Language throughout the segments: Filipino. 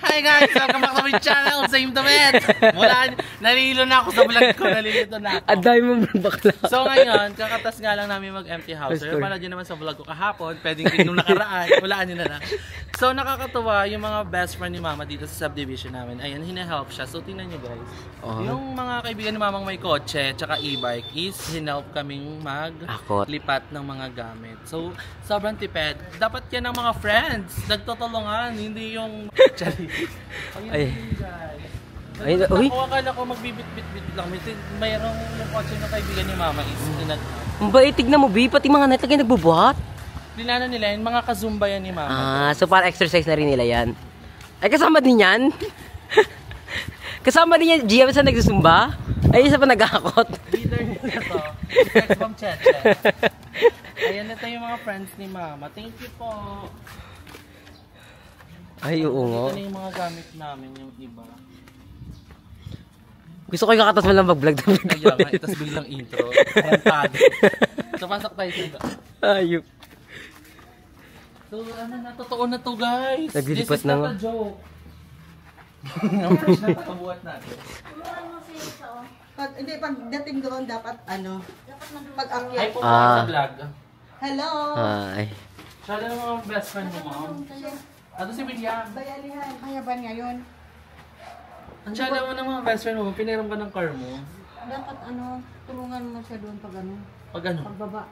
Hi guys! Welcome back to my channel! Same to it! Mula, nalilo na ako sa vlog ko. Nalilito na ako. Ang dami mong bakla. So ngayon, kakatas nga lang namin mag-empty house. So para dyan naman sa vlog ko kahapon, pwedeng nung nakaraan, walaan nyo na lang. So nakakatuwa yung mga best friend ni Mama dito sa subdivision namin. Ayan, hina-help siya. So tingnan nyo guys. Yung mga kaibigan ni Mamang may kotse, tsaka e-bike is hina-help kaming maglipat ng mga gamit. So sobrang tipid. Dapat yan ng mga friends. Nagtutulungan, hindi yung... Ayun guys. Ay, akala ko magbibit-bit lang. Mayroong yung kotse ng kaibigan ni Mama is ang bait, tignan mo, B. Pati mga natlagay nagbubuhat. Dinano nila yun, mga kazumba yan ni Mama. Ah, so para exercise na rin nila yan. Ay, kasama din yan? Kasama din yan, Gia, sa nagsusumba? Ay, isa pa nag-akot. Leader nila to. Ex-mom Cheche. Ayan, ito yung mga friends ni Mama. Thank you po. Ay, oo nga. Ito na yung mga gamit namin, yung iba. Gusto ko yung kakatas mo lang mag-vlog. Kaya nga, itas biglang intro. Rantado. So, pasok tayo sa ayup. So, ano na, totoo na to guys. Naglilipat na nga. This is not a joke. Ang fresh na nakabuhat natin. Hindi, pagdating doon, dapat ano, pag-akyat. Ay, pumunta sa vlog. Hello! Ay. Siya lang mga best friend mo, Mom. Ato si William. Bayalihan. Kaya ba niya yun? Ang siya lang ng mga best friend mo, piniram ka ng car mo. Dapat ano, tulungan mo siya doon pag ano. Pag ano? Pagbaba.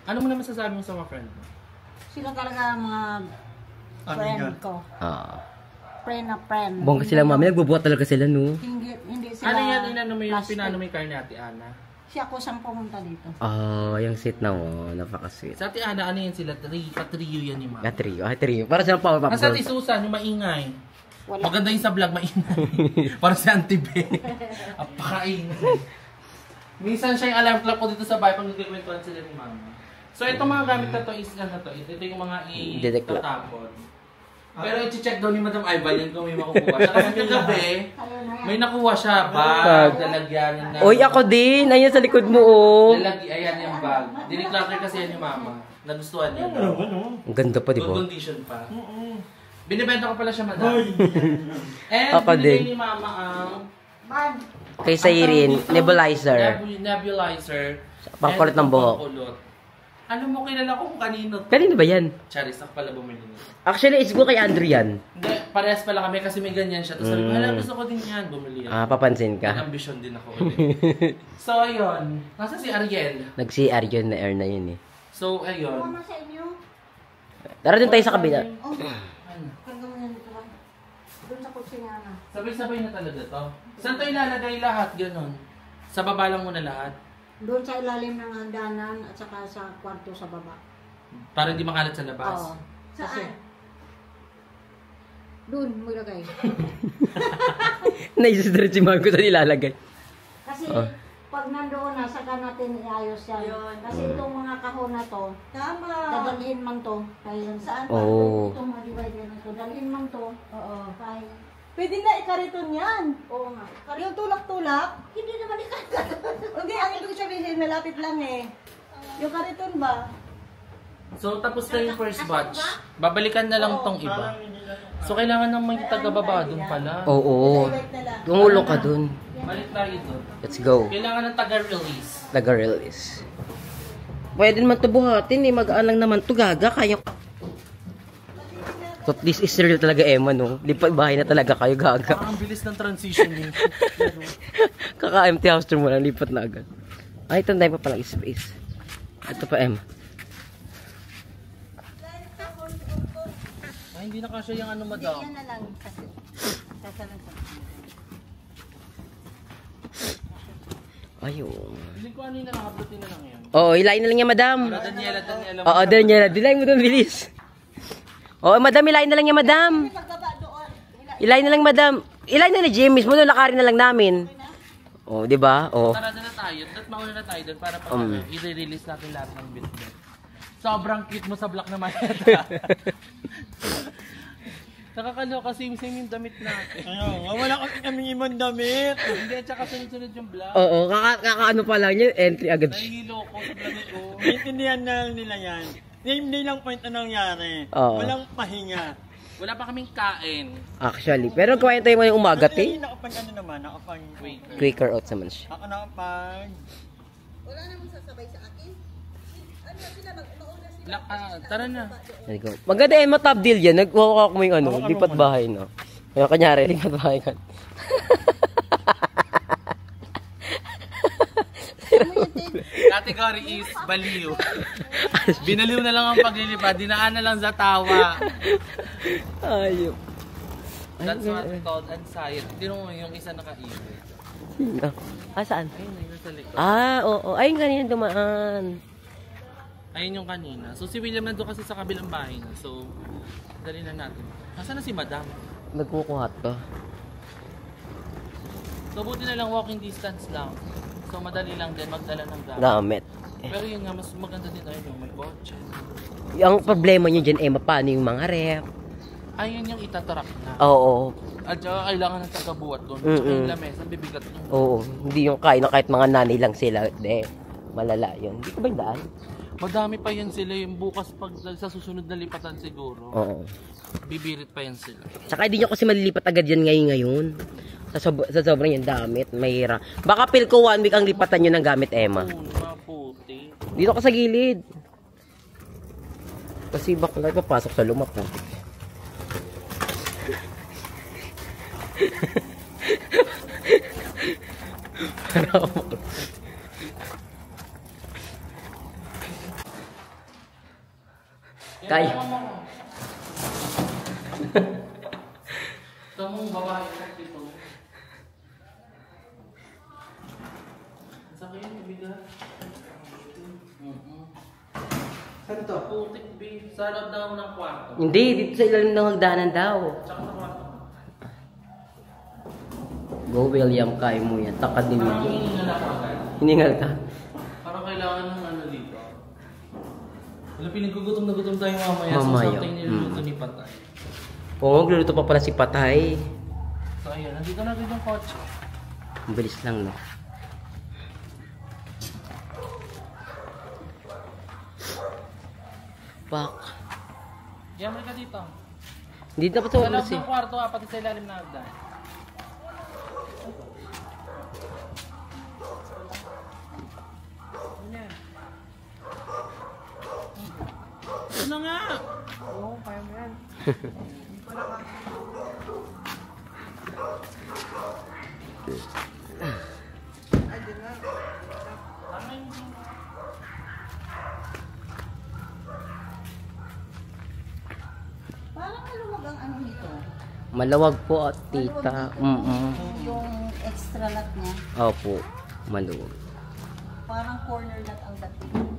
Ano mo naman sasabi mo sa mga friend mo? Sila talaga mga friend ko. Friend na friend. Bongga sila, Mami. Nagbubuhat talaga sila, no? Hindi sila. Ano yan, inano mo yung pinano mo yung car ni Ate Ana? Siya ko siyang pumunta dito. Yung seat na mo. Napaka-sweet. Sa Ate Ana, ano yan sila? Patrio yan ni Mama. Trio. Trio. Para silang power pop. Nasa Ate Susan, yung maingay. Wala. Maganda yung sa vlog, maingay. Para si Auntie Be. Apakaingay. Minsan siya yung alarm clock ko dito sa bahay pag nagkikwentuhan sila ni Mama. So itong mga gamit na to is ano to, ito yung mga itatapon. Pero i-check daw ni Madam Ivan yan kung may makukuha. Saka sa kagabi, may nakuha siya, bag, lalagyan na. Uy, ako din. Ayan sa likod mo, oh. Ayan yung bag. Diniclutter kasi yan yung Mama. Nagustuhan niya. Ang ganda pa, di ba? Good condition pa. Binibenta ko pala siya, Madam. And ako din. binigay ni Mama ang Kay Sairin, nebulizer. Nebulizer. Pangkulot ng buhok. Alam mo, kilala ko kung kanino. Kanino ba yan? Charis, ako pala bumili nito. Actually, it's go kay Andrew yan. Hindi, parehas pala kami kasi may ganyan siya. Tapos sabi ko, gusto ko din yan, bumili yan. Papansin ka. May ambisyon din ako ulit. So, ayun. Nasa si Ariel. Nag-CR yun na air na yun eh. So, ayun. Mama sa inyo? Tara dun tayo sa kabila. Oh, hanggang yan ito lang. Doon sa kutsina na. Sabay-sabay na talaga to. Saan to ilalagay lahat? Ganon. Sa baba lang muna lahat. Doon sa ilalim ng hagdanan at saka sa kwarto sa baba. Para hindi makalat sa labas. Oo. Saan? Doon mo ilagay. Naisistretch si Marco na nilalagay. Kasi pag nandoon na, saka natin iayos yan. Kasi itong mga kahon na to, dadalhin man to. Kaya saan pa? Itong mga divider na to, dalhin man to. Oo. Kaya pwede na ikariton yan. oo nga. Yung tulak-tulak. Hindi naman ikariton. Okay, ang ibig sabihin, malapit lang eh. Yung kariton ba? So, tapos na yung first batch. Babalikan na lang tong iba. So, kailangan ng may taga-baba dun pala. Oo. Tumulong ka dun. Balik tayo dun. Let's go. Kailangan ng taga-release. Taga-release. Pwede naman ito buhatin eh. Magaan lang naman ito. Gaga. Kaya... So, this is real talaga, Emma, no? Lipat bahay na talaga kayo, gaga. Ang bilis ng transition niyo. Kaka-empty house tour mo lang, lipat na agad. Ay, ito, pa palang space. Ito pa, Emma. Ay, hindi na kasya yung ano, Madam. Yan na lang. Kasi sasalansan. Ayun. Hindi ko ano yung nakaplutin na lang yan. Oo, hilahin na lang yan, madam. Daniela. Oo, Daniela. Hilahin mo doon, bilis. Oo, madam, hilahin na lang yan, madam. Hilahin na lang, madam. Hilahin na ni Jimmy. Mismo doon, lakarin na lang namin. Oo, di ba? Oo. Tara na tayo. Mauna na tayo doon para pag i-release natin lahat ng bit-bit. Sobrang cute mo sa block na Maneta. Nakakaloka, same-same yung damit natin. Wala kaming ibang damit. Hindi, tsaka sunod-sunod yung block. Oo, kakaano pa lang yun, entry agad. Nahihilo ko sa vlog ko. Naintindihan na lang nila yan. Name day lang point na nangyari. Oo. Walang pahinga. Wala pa kaming kain. Actually. Pero kwento mo yung umaga, te. Nakapag ano naman, nakapag Quaker oats naman siya. Ako nakapag... Wala namang sasabay sa akin. Ano sila, mauna sila. Tara na. There you go. Maganda Emma, top deal yan. Nag-walk mo yung ano, lipat bahay, no? Kaya kanyari, lipat bahay ka. Category is baliw. Binaliw na lang ang paglilipad. Dinaan na lang sa tawa. Ayop. That's what we called anxiety. Tino mo yung isa nakaibig. Sino? Ah, saan? Ayun, ayun sa likod. Ah, oo. Ayun kanina dumaan. Ayun yung kanina. So si William nandun kasi sa kabilang bahay na. So, dali na natin. Nasaan na si Madam? Nagkukuhat ka. So buti na lang walking distance lang. So madali lang din magdala ng gamit. Gamit. Pero yun nga, mas maganda din tayo yung may kotse. Ang problema nyo dyan, Emma, paano yung mga rep? Ayun yung itatarak na. Oo. At saka kailangan ng tagabuhat doon. At saka yung lamesa, bibigat yung... Oo. Hindi yung kain na kahit mga nanay lang sila. De, malala yun. Hindi ko ba yung daan? Madami pa yan sila yung bukas pag sa susunod na lipatan siguro. Oo. Bibirit pa yan sila. Tsaka hindi nyo kasi malilipat agad yan ngayon. Sa sobrang yung damit, mahira. Baka feel ko 1 week ang lipatan nyo ng gamit, Emma. Oo, maputi. Dito ka sa gilid. Kasi baka papasok sa luma po. Kaya. Ito mong babae sa dito. Sa kayo, bibigat. Saan to? Putik, babe. Sa loob daw ng kwarto. Hindi, dito sa ilalim ng hagdanan daw. Tsaka sa kwarto. Go William, kaya mo yan. Takad din mo. Parang hiningal ako agad. Hiningal ka. Parang kailangan ng ano dito. Wala, pinagkugutom na gutom tayo mamaya. Mamaya. So, something niluluto ni Patay. Oo, magluluto pa pala si Patay. So, ayan. Nandito na rin yung kotse. Ang bilis lang, no? Pak. Yamay ka dito. Hindi dapat sa Sa loob kasi. ng kwarto, pati sa ilalim na hagdan. Ano nga? Oo, kaya mo yan. Parang maluwag ang ano nito. Malawag po, tita. Yung extra lot niya. Opo, maluwag. Parang corner lot ang dating.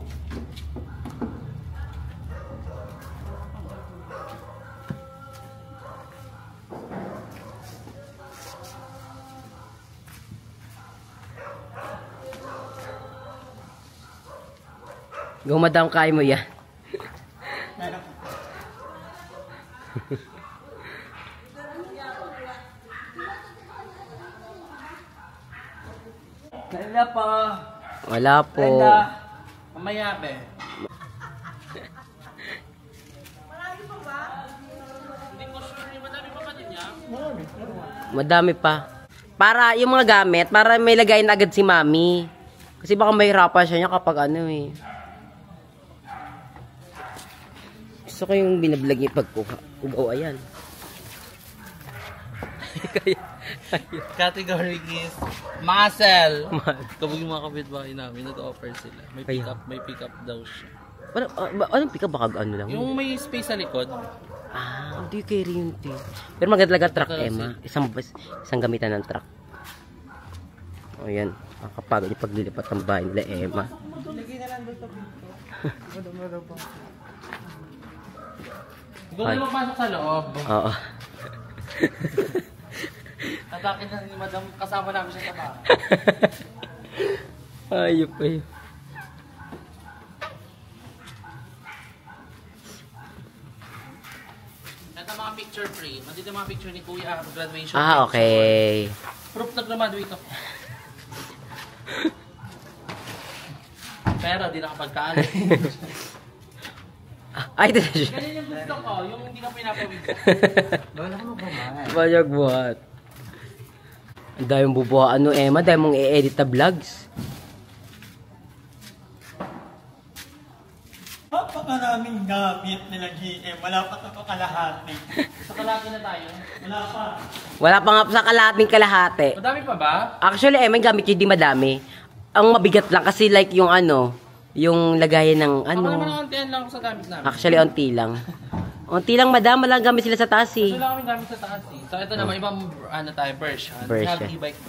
Go, madam, kaya mo yan. Kaya pa. Wala po. Mamaya, be. Hindi ko sure. Madami pa ba din yan? Madami pa. Para yung mga gamit, para may lagayin agad si mami. Kasi baka mahirapan siya niya kapag ano eh. Gusto ko yung binablog niya pagkuha. Oh, ayan. Category is muscle. Kapag yung mga kapitbahay namin, nag-offer sila. May pick up daw siya. Anong pick up? Baka ano lang? Yung may space sa likod. Ah, hindi carry yun, te. Pero maganda talaga truck, Emma. Isang gamitan ng truck. O yan. Makakapagod yung paglilipat ng bahay nila, Emma. Gusto mo magpasok sa loob. Oo. Tatakin na ni Madam, kasama namin siya sa bahay. Ayop pa yun. Ito mga picture frame. Andito mga picture ni Kuya, graduation. Ah, okay. Proof na graduate ako. Pero di nakapagkaalit. Ay, ito na siya. Ganyan yung gusto ko, yung hindi ka pinapawid. Bayag buhat. Ang dami mong bubuha. Ano, Emma? Dahil mong i-edit na vlogs. Napakaraming gamit nila GM. Wala pa ito kalahati. Sa kalaki na tayo. Wala pa. Wala pa nga sa kalahating kalahati. Madami pa ba? Actually, Emma, yung gamit yun di madami. Ang mabigat lang kasi like yung ano, yung lagayan ng Ako naman ano. ang antiyan lang sa gamit namin. Actually, onti lang. Onti lang, madam. Walang gamit sila sa taas eh. Wala kaming gamit sa taas eh. So ito naman, ibang ano tayo, version. We have Version. e-bike.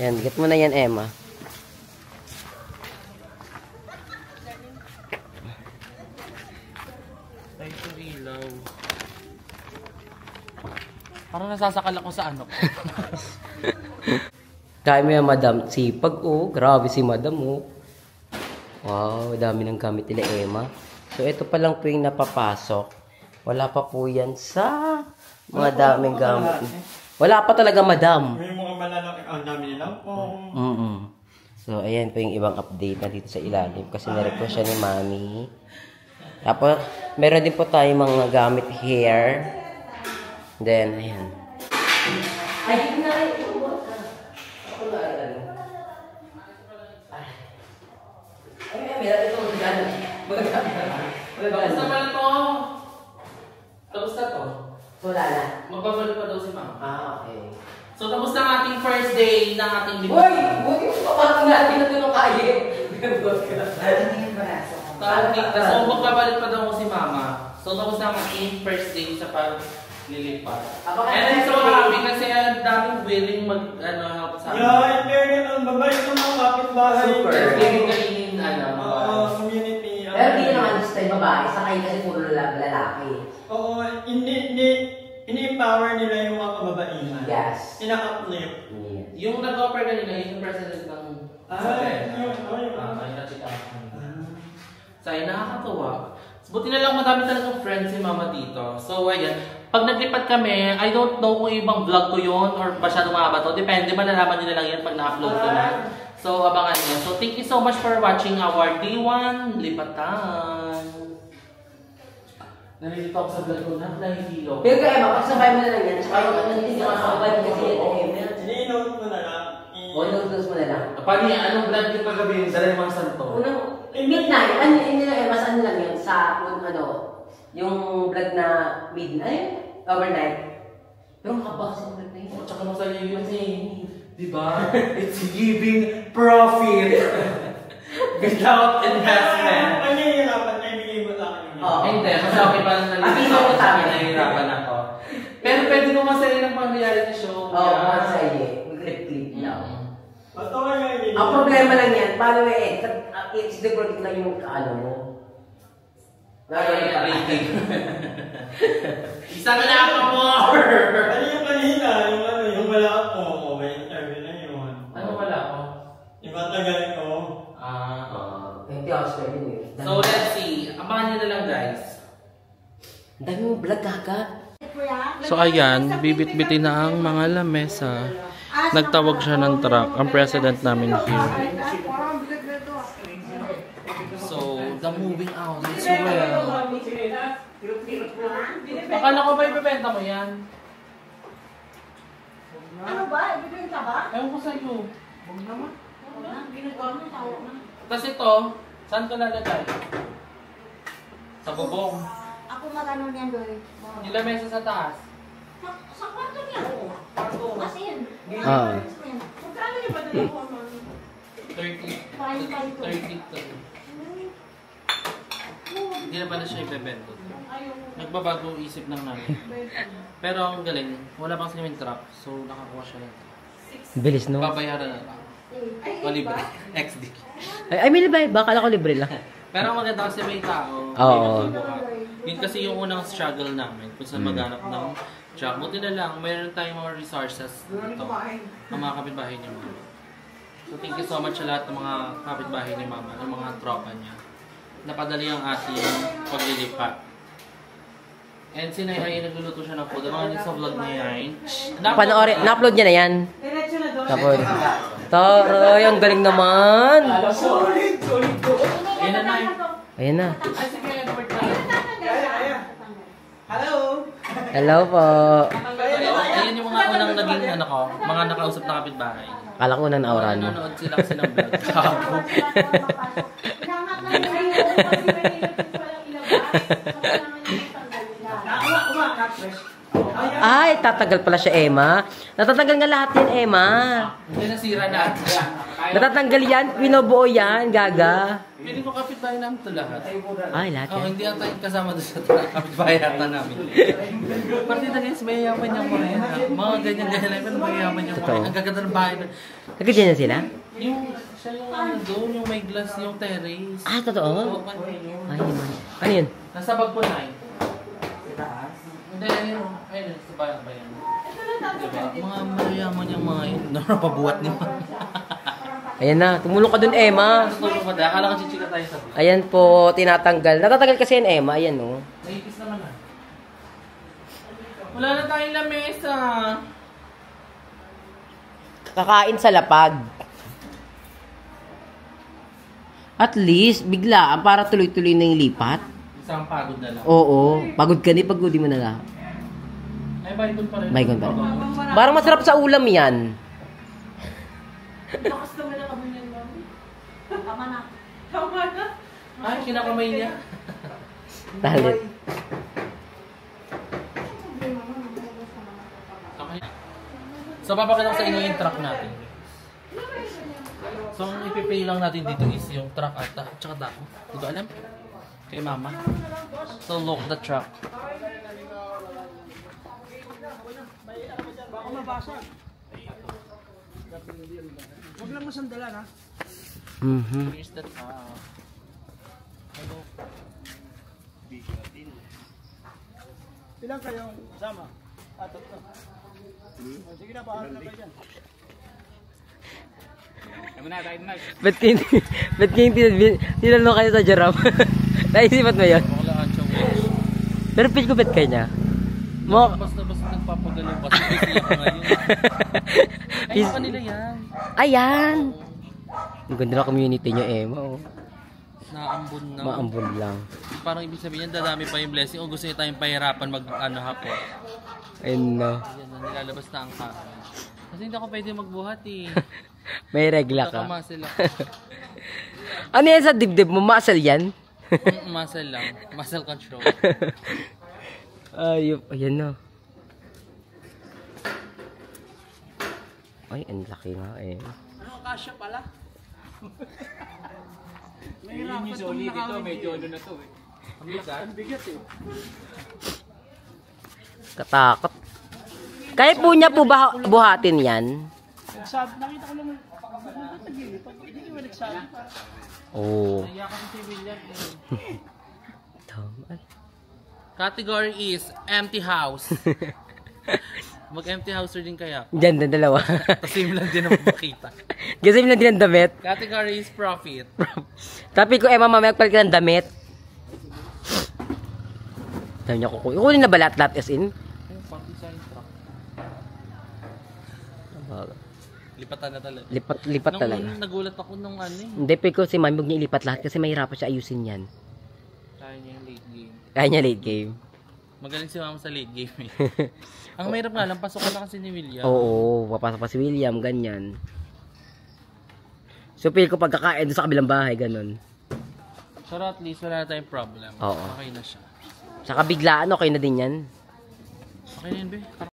Yan, get mo na yan, Emma. Ay, ito ilaw. Parang nasasakal ako sa ano ko. Dahil mo yan, madam. Sipag, oh. Grabe si madam, oh. Wow, dami ng gamit nila, Emma. So, ito pa lang po yung napapasok. Wala pa po yan sa mga daming gamit. Wala pa talaga, madam. May mga malalaki. Ang dami nila po. So, ayan po yung ibang update na dito sa ilalim. Kasi na-request siya ni Mami. Tapos, meron din po tayo mga gamit here. Then, ayan. Ay, na Kamusta pala to? Kamusta to? wala na. Magbabalik pa daw si Mama. Okay. So, tapos na ang ating first day ng ating libro. Uy! Uy! Parang natin na ito ng kaya. So, magbabalik pa daw si Mama. So, tapos na ang ating first day sa paglilipat. And I'm so happy kasi ang daming willing help sa amin. Yeah, in fairness, ang babalik ng mga kapitbahay. Super. Willing kainin, Community. Pero hindi naman gusto yung babae. Sakay kasi puro lalaki. Oo, ini-empower nila yung mga kababaihan. Yes. Ina-uplift. Yung nag-offer kanina, yung president ng So, ay nakakatuwa. Buti na lang madami talagang friends si Mama dito. So, ayan. Pag naglipat kami, I don't know kung ibang vlog ko yun or masyadong mahaba to. Depende, malalaman nyo na lang yan pag na-upload ko na. So, abangan nyo. So, thank you so much for watching our Day 1 Lipatan. Nalilito ako sa vlog ko na, nahihilo. Pero kaya Emma, pagsabay mo na lang yan. Tsaka yung ano, hindi ka makakabay kasi yan. Ini-note mo na lang. O, notes mo na lang. Paano yan? Anong vlog yung kagabi? Dalay mga santo. Unang, midnight. Ano lang, Emma, saan lang yun? Sa, ano, yung vlog na midnight, overnight. Pero makabaka sa vlog na yun. Tsaka masaya yun eh. Diba? It's giving profit without investment. Ano yung hirapan? Naibigay mo lang yun. Oo. Hindi, mas okay pa lang nalilito ako sa akin, nahihirapan ako. Pero pwede ko masaya ng pang-reality show. Oo, masaya. Clip-clip lang. Patawa nga yun. Ang problema lang yan, paano it's the product lang yung kaano mo. Rating. Isang na pa more! Ano yung kanina? Yung wala ako. Okay, interview na yun. Ano wala ko? Yung matagal ko. Hindi ako pwede mo. So let's see. Abangan nyo na lang guys. Ang dami mo vlog kaka. So ayan, bibit-bitin na ang mga lamesa. Nagtawag siya ng truck, ang president namin here. So, the moving out is well. Akala ko ba ibibenta mo yan? Ano ba? Ibibenta ba? Ewan ko sa'yo. Huwag naman. Ginagawa mo, tawa na. Tapos ito, saan ko lalagay? Sa bubong. Ako magano niyan doon. Yung lamesa sa taas. Sa kwarto niya. As in. Ah. Magkano niya ba doon ako? 32. Hindi na pala siya ibebento. Nagbabago isip ng namin. Pero ang galing, wala pang cement truck. So nakakuha siya lang. Bilis no? Babayaran na lang. O libre. XD. Ay, may libre. Baka ako libre lang. Pero ang maganda kasi may tao. Oo. May magbubuhat. Yun kasi yung unang struggle namin kung saan maghanap ng job. Buti na lang, mayroon tayong mga resources dito. Ang mga kapitbahay ni Mama. So thank you so much sa lahat ng mga kapitbahay ni Mama, ng mga tropa niya. Napadali ang ating paglilipat. And si Nayhay, nagluluto siya ng food. Abangan niyo sa vlog ni Nayhay. Panoorin, na-upload niya na yan. Tapos, Taray, ang galing naman. Solid. Ayun na Nay. Ayan na. Ay, sige, Edward na. Hello! Hello po. Ayun yung mga unang naging ano ko, mga nakausap na kapitbahay. Kala ko na naurahan mo. Nanonood sila kasi ng vlog. Inangat lang yung Ay, tatagal pala siya, Emma. Natatanggal nga lahat yan, Emma. Hindi nasira natin. Natatanggal yan, binubuo yan, gaga. Piling ko kapitbahay namin ito lahat. Ay, lahat Oh, yan. hindi ata yung kasama doon sa kapitbahay ata namin. Partida guys, mayayaman yung mga yan. Mga ganyan-ganyan lang, pero mayayaman yung mga Totoo. yan. Ang gaganda ng bahay. Nagkadyan na sila? Yung, siya yung ano doon, yung may glass, yung terrace. Ah, totoo? Oo, ano yun? Ay, naman. Ano yun? Nasa bag po na eh. Hindi, ayun, sa bayan ba yan? Diba? Mga mayayaman yung mga yun. Napabuhat ni Mama. Ayan na, tumulong ka dun, Emma. Natutulog pa tayo. Akala ko chichika tayo sa vlog. Ayan po, tinatanggal. Natatanggal kasi yan, Emma. Ayan, oh. Naipis naman ah. Wala na tayong lamesa. Kakain sa lapag. At least, biglaan para tuloy-tuloy na yung lipat. Isang pagod na lang. Oo, pagod ka ni, pagodi mo na lang. Ay, baygon pa rin. Baygon pa rin. Parang masarap sa ulam yan. Lakas naman ang kamay niya, Mami. Tama na. Tama na. Ay, kinakamay niya. Talit. Okay. So, papakita ko sa inyo yung truck natin. So, ang ipipay lang natin dito is yung truck at tsaka dako. Hindi ko alam. Kay Mama. So, look the truck. Baka mabasag. Huwag lang masandalan ha. Here's the truck. Hello. Ilang kayong kasama? Tatlo. Sige na, bahala na kayo dyan. Ba't kayo tinanong kayo sa jarap? Naisipat mo yun? Wala ka siya wish. Pero pil ko ba't kayo niya? Mo, Basta nagpapagalaw kasi busy ako ngayon. Ay, sa kanila yan. ayan! Ang ganda na community niyo, Emma. Oh. Naambon na. Maambon lang. Parang ibig sabihin yan, dadami pa yung blessing. O gusto niya tayong pahirapan mag-ano hapon. Ayun na. Yan na, nilalabas na ang kain. Kasi hindi ako pwede magbuhat eh. May regla ka. Kakamuscle ako. Ano yan sa dibdib mo? Muscle yan? Muscle lang. Muscle control. Ayup. Ayan na. Ay, ang laki nga eh. Ano, kasya pala? Mahirapan yung soli dito, medyo ano na to eh. Ang bigat eh. Katakot. Kaya po niya po buhatin yan? Nagsabi, nakita ko naman, nagtagili. Pag hindi ko nagsabi. Oo. Kaya kasi si William Tama. Category is empty house. Mag-empty houser din kaya. Diyan na dalawa. Kasi lang din naman makita. Kasi mo lang din ang damit. Category is profit. Tapi ko, Emma, mamaya palit ka ng damit. Dami niya kukunin. Kukunin na ba lahat as in? Yung pati sa truck. Lipatan na talaga. Lipat Nung talaga. nagulat ako nung ano eh. Hindi, pero si mami, huwag niya ilipat lahat kasi mahirapan siya ayusin yan. Kaya niya yung late game. Kaya niya late game. Magaling si Mama sa late game eh. Ang mahirap nga lang, pasok na kasi ni William. Oo, papasok pa si William, ganyan. So, feel ko pagkakain doon sa kabilang bahay, ganun. Pero at least wala na tayong problem. Oo. Okay na siya. Saka biglaan, okay na din yan. Okay na yun, be.